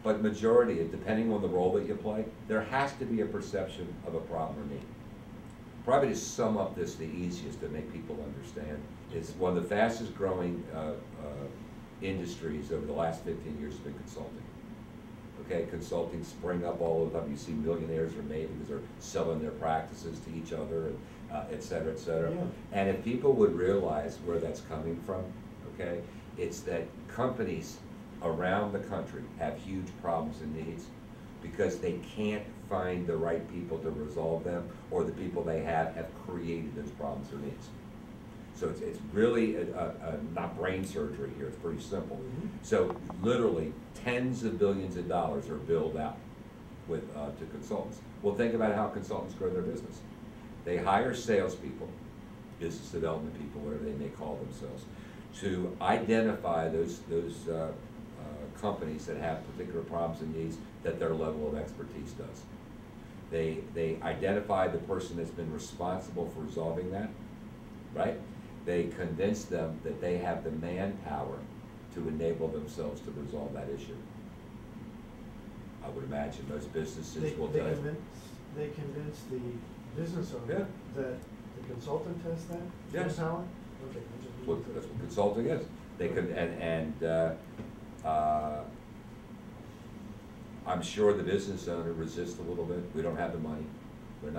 but majority, depending on the role that you play, there has to be a perception of a problem or need. Probably to sum up this the easiest to make people understand is one of the fastest growing industries over the last 15 years has been consulting. Okay, consulting spring up all of them. You see millionaires are made because they're selling their practices to each other, and et cetera, et cetera. Yeah. And if people would realize where that's coming from, okay, it's that companies around the country have huge problems and needs because they can't find the right people to resolve them, or the people they have created those problems or needs. So it's really not brain surgery here, it's pretty simple. Mm-hmm. So literally tens of billions of dollars are billed out with to consultants. Well, think about how consultants grow their business. They hire salespeople, business development people, whatever they may call themselves, to identify those companies that have particular problems and needs that their level of expertise does. They identify the person that's been responsible for resolving that, right? They convince them that they have the manpower to enable themselves to resolve that issue. I would imagine most businesses will tell you. They convince the business owner Yeah. that the consultant has that Yes. power? Okay. That's what consulting is. They could, I'm sure the business owner resists a little bit. We don't have the money. We're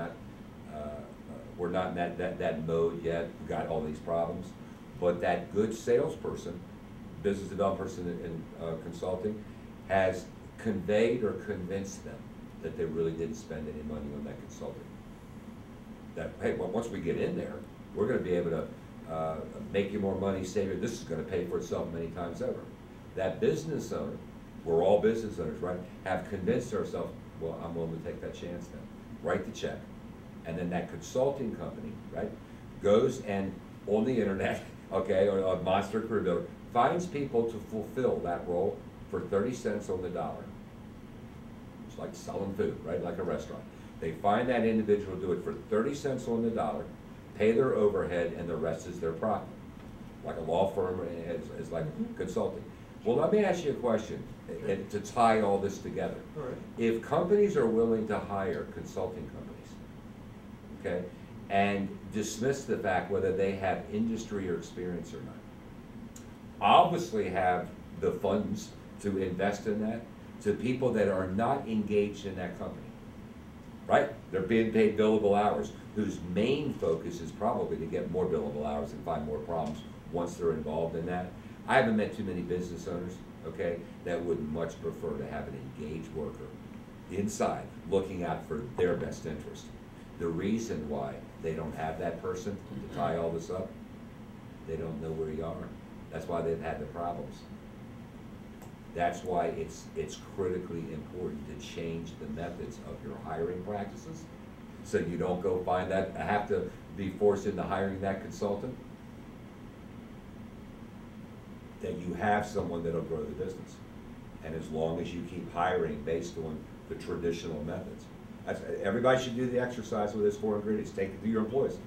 not in that mode yet. We've got all these problems. But that good salesperson, business development person in consulting, has conveyed or convinced them that they really didn't spend any money on that consulting. That, hey, well, once we get in there, we're going to be able to make you more money, save you. This is going to pay for itself many times over. That business owner, we're all business owners, right, have convinced ourselves, well, I'm willing to take that chance then. Write the check. And then that consulting company, right, goes and on the internet, okay, or a monster career builder, finds people to fulfill that role for 30 cents on the dollar. It's like selling food, right, like a restaurant. They find that individual do it for 30 cents on the dollar, pay their overhead, and the rest is their profit. Like a law firm is like consulting. Well, let me ask you a question to tie all this together. All right. If companies are willing to hire consulting companies, okay, and dismiss the fact whether they have industry or experience or not, obviously have the funds to invest in that to people that are not engaged in that company, right? They're being paid billable hours, whose main focus is probably to get more billable hours and find more problems once they're involved in that. I haven't met too many business owners, okay, that would much prefer to have an engaged worker inside looking out for their best interest. The reason why they don't have that person to tie all this up, they don't know where you are. That's why they've had the problems. That's why it's critically important to change the methods of your hiring practices, so you don't go find that, have to be forced into hiring that consultant, that you have someone that'll grow the business. And as long as you keep hiring based on the traditional methods. Everybody should do the exercise with those 4 ingredients. Take it to your employees.